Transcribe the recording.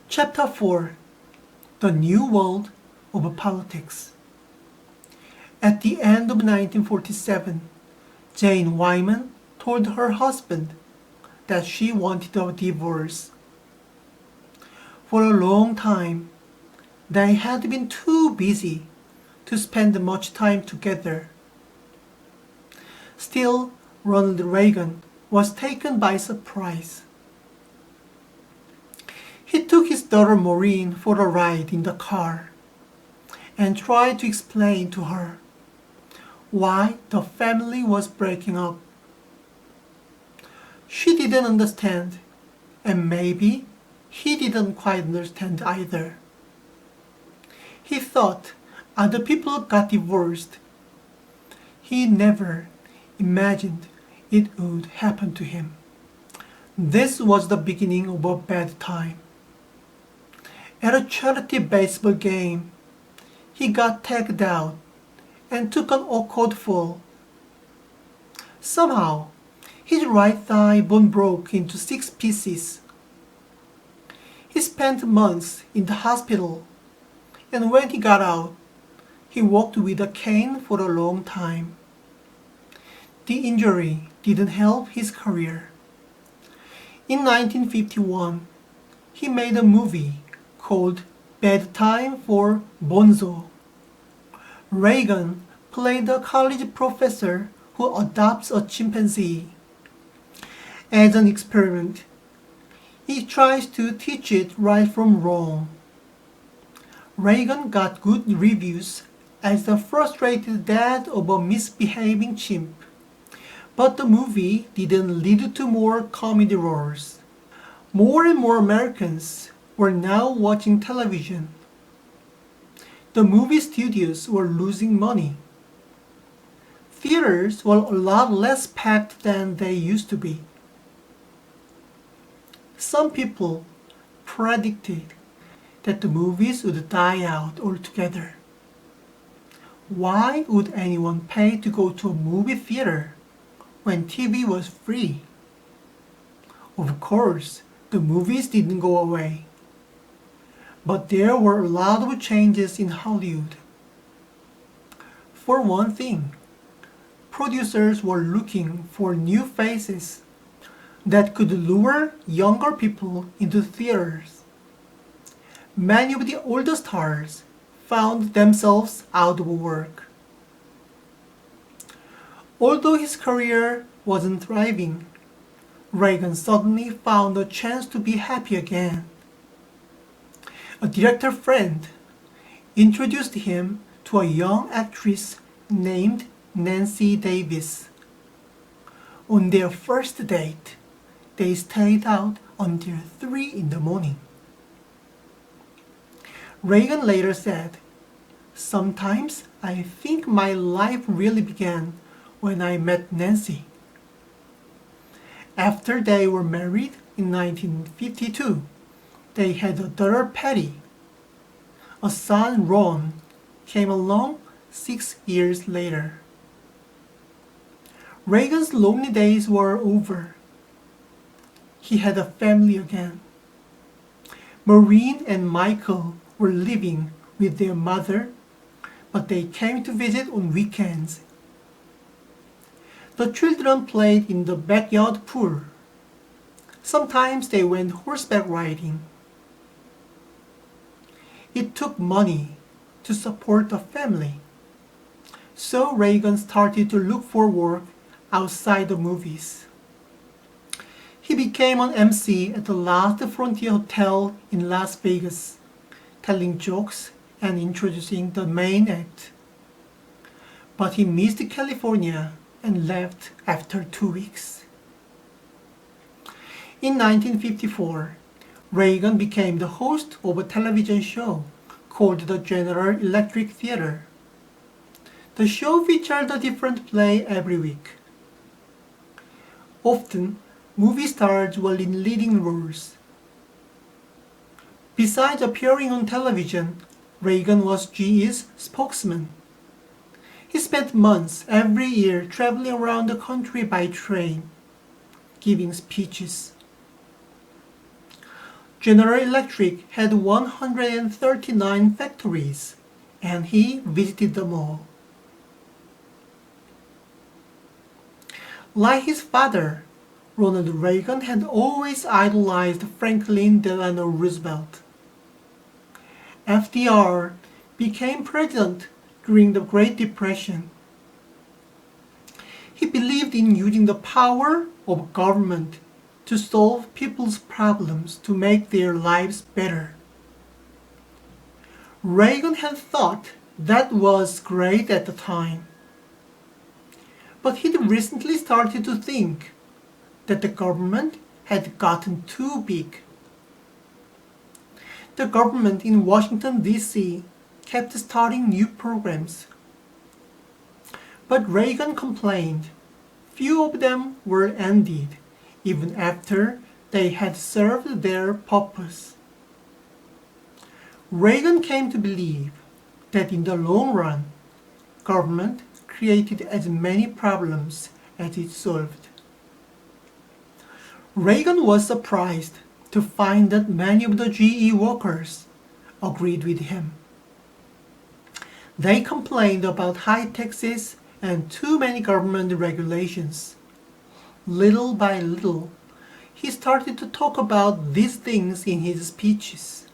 Chapter 4: The New World of Politics. At the end of 1947, Jane Wyman told her husband that she wanted a divorce. For a long time, they had been too busy to spend much time together. Still, Ronald Reagan was taken by surprise. He took his daughter Maureen for a ride in the car and tried to explain to her why the family was breaking up. She didn't understand, and maybe he didn't quite understand either. He thought other people got divorced. He never imagined it would happen to him. This was the beginning of a bad time. At a charity baseball game, he got tagged out and took an awkward fall. Somehow, his right thigh bone broke into 6 pieces. He spent months in the hospital, and when he got out, he walked with a cane for a long time. The injury didn't help his career. In 1951, he made a movie called Bad Time for Bonzo. Reagan played a college professor who adopts a chimpanzee. As an experiment, he tries to teach it right from wrong. Reagan got good reviews as the frustrated dad of a misbehaving chimp, but the movie didn't lead to more comedy roles. More and more Americans were now watching television. The movie studios were losing money. Theaters were a lot less packed than they used to be. Some people predicted that the movies would die out altogether. Why would anyone pay to go to a movie theater when TV was free? Of course, the movies didn't go away. But there were a lot of changes in Hollywood. For one thing, producers were looking for new faces that could lure younger people into theaters. Many of the older stars found themselves out of work. Although his career wasn't thriving, Reagan suddenly found a chance to be happy again. A director friend introduced him to a young actress named Nancy Davis. On their first date, they stayed out until 3 in the morning. Reagan later said, "Sometimes I think my life really began when I met Nancy." After they were married in 1952, they had a daughter Patty. A son Ron came along 6 years later. Reagan's lonely days were over. He had a family again. Maureen and Michael were living with their mother, but they came to visit on weekends. The children played in the backyard pool. Sometimes they went horseback riding. It took money to support the family, so Reagan started to look for work outside the movies. He became an MC at the Last Frontier Hotel in Las Vegas, telling jokes and introducing the main act. But he missed California and left after 2 weeks. In 1954, Reagan became the host of a television show called the General Electric Theater. The show featured a different play every week. Often, movie stars were in leading roles. Besides appearing on television, Reagan was GE's spokesman. He spent months every year traveling around the country by train, giving speeches. General Electric had 139 factories, and he visited them all. Like his father, Ronald Reagan had always idolized Franklin Delano Roosevelt. FDR became president during the Great Depression. He believed in using the power of government to solve people's problems to make their lives better. Reagan had thought that was great at the time. But he'd recently started to think that the government had gotten too big. The government in Washington, D.C. kept starting new programs. But Reagan complained few of them were ended even after they had served their purpose. Reagan came to believe that in the long run, government created as many problems as it solved. Reagan was surprised to find that many of the GE workers agreed with him. They complained about high taxes and too many government regulations. Little by little, he started to talk about these things in his speeches.